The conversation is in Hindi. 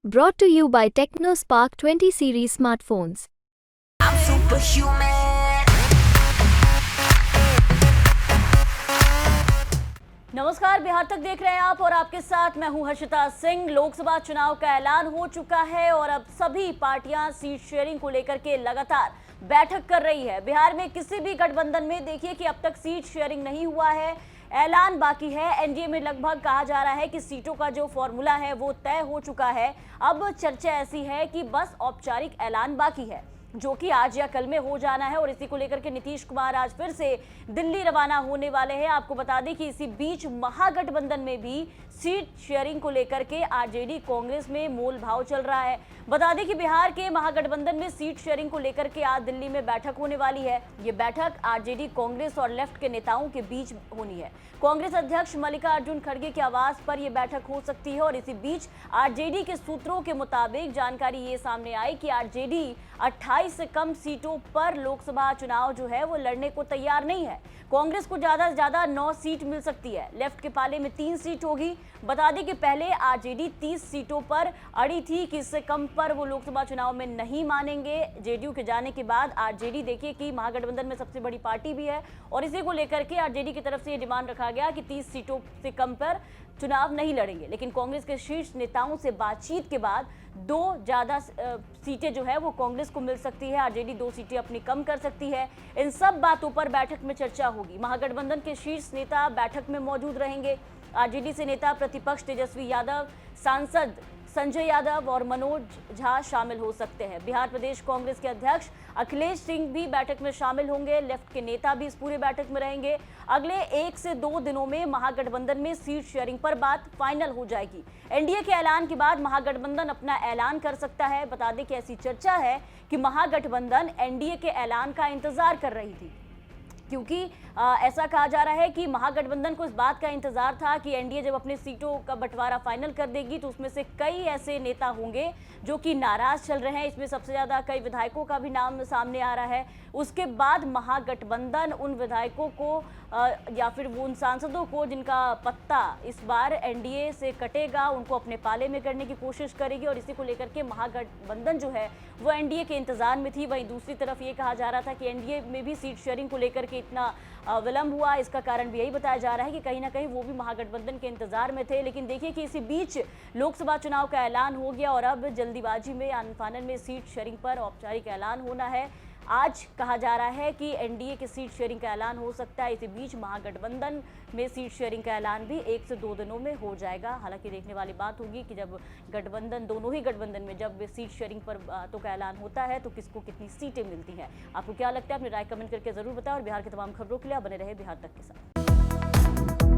Brought to you by TechnoSpark 20 series smartphones. I'm superhuman. नमस्कार, बिहार तक देख रहे हैं आप और आपके साथ मैं हूं हर्षिता सिंह। लोकसभा चुनाव का ऐलान हो चुका है और अब सभी पार्टियां सीट शेयरिंग को लेकर के लगातार बैठक कर रही है। बिहार में किसी भी गठबंधन में देखिए कि अब तक सीट शेयरिंग नहीं हुआ है, ऐलान बाकी है। एनडीए में लगभग कहा जा रहा है कि सीटों का जो फॉर्मूला है वो तय हो चुका है। अब चर्चा ऐसी है कि बस औपचारिक ऐलान बाकी है, जो कि आज या कल में हो जाना है। और इसी को लेकर के नीतीश कुमार आज फिर से दिल्ली रवाना होने वाले हैं। आपको बता दें कि इसी बीच महागठबंधन में भी सीट शेयरिंग को लेकर के आरजेडी कांग्रेस में मोल भाव चल रहा है। बता दें कि बिहार के महागठबंधन में सीट शेयरिंग को लेकर के आज दिल्ली में बैठक होने वाली है। ये बैठक आरजेडी, कांग्रेस और लेफ्ट के नेताओं के बीच होनी है। कांग्रेस अध्यक्ष मल्लिकार्जुन खड़गे के आवास पर यह बैठक हो सकती है। और इसी बीच आरजेडी के सूत्रों के मुताबिक जानकारी ये सामने आई कि आरजेडी 28 से कम सीटों पर लोकसभा चुनाव जो है वो लड़ने को तैयार नहीं है। कांग्रेस को ज्यादा से ज्यादा 9 सीट मिल सकती है, लेफ्ट के पाले में 3 सीट होगी। बता दें कि पहले आरजेडी 30 सीटों पर अड़ी थी कि इससे कम पर वो लोकसभा चुनाव में नहीं मानेंगे। जेडीयू के जाने के बाद आरजेडी देखिए कि महागठबंधन में सबसे बड़ी पार्टी भी है और इसी को लेकर के आरजेडी की तरफ से ये डिमांड रखा गया कि 30 सीटों से कम पर चुनाव नहीं लड़ेंगे। लेकिन कांग्रेस के शीर्ष नेताओं से बातचीत के बाद 2 ज्यादा सीटें जो है वो कांग्रेस को मिल सकती है, आरजेडी 2 सीटें अपनी कम कर सकती है। इन सब बातों पर बैठक में चर्चा होगी। महागठबंधन के शीर्ष नेता बैठक में मौजूद रहेंगे। आरजेडी से नेता प्रतिपक्ष तेजस्वी यादव, सांसद संजय यादव और मनोज झा शामिल हो सकते हैं। बिहार प्रदेश कांग्रेस के अध्यक्ष अखिलेश सिंह भी बैठक में शामिल होंगे। लेफ्ट के नेता भी इस पूरे बैठक में रहेंगे। अगले 1 से 2 दिनों में महागठबंधन में सीट शेयरिंग पर बात फाइनल हो जाएगी। एनडीए के ऐलान के बाद महागठबंधन अपना ऐलान कर सकता है। बता दें कि ऐसी चर्चा है कि महागठबंधन एनडीए के ऐलान का इंतजार कर रही थी, क्योंकि ऐसा कहा जा रहा है कि महागठबंधन को इस बात का इंतजार था कि एनडीए जब अपने सीटों का बंटवारा फाइनल कर देगी तो उसमें से कई ऐसे नेता होंगे जो कि नाराज चल रहे हैं। इसमें सबसे ज्यादा कई विधायकों का भी नाम सामने आ रहा है। उसके बाद महागठबंधन उन विधायकों को या फिर उन सांसदों को जिनका पत्ता इस बार एनडीए से कटेगा, उनको अपने पाले में करने की कोशिश करेगी। और इसी को लेकर के महागठबंधन जो है वो एनडीए के इंतजार में थी। वहीं दूसरी तरफ ये कहा जा रहा था कि एनडीए में भी सीट शेयरिंग को लेकर के इतना विलंब हुआ, इसका कारण भी यही बताया जा रहा है कि कहीं ना कहीं वो भी महागठबंधन के इंतजार में थे। लेकिन देखिए कि इसी बीच लोकसभा चुनाव का ऐलान हो गया और अब जल्दीबाजी में आनन-फानन में सीट शेयरिंग पर औपचारिक ऐलान होना है। आज कहा जा रहा है कि एनडीए के सीट शेयरिंग का ऐलान हो सकता है। इसी बीच महागठबंधन में सीट शेयरिंग का ऐलान भी 1 से 2 दिनों में हो जाएगा। हालांकि देखने वाली बात होगी कि जब गठबंधन, दोनों ही गठबंधन में जब सीट शेयरिंग पर बातों का ऐलान होता है तो किसको कितनी सीटें मिलती हैं। आपको क्या लगता है, अपनी राय कमेंट करके जरूर बताएं और बिहार की तमाम खबरों के लिए बने रहे बिहार तक के साथ।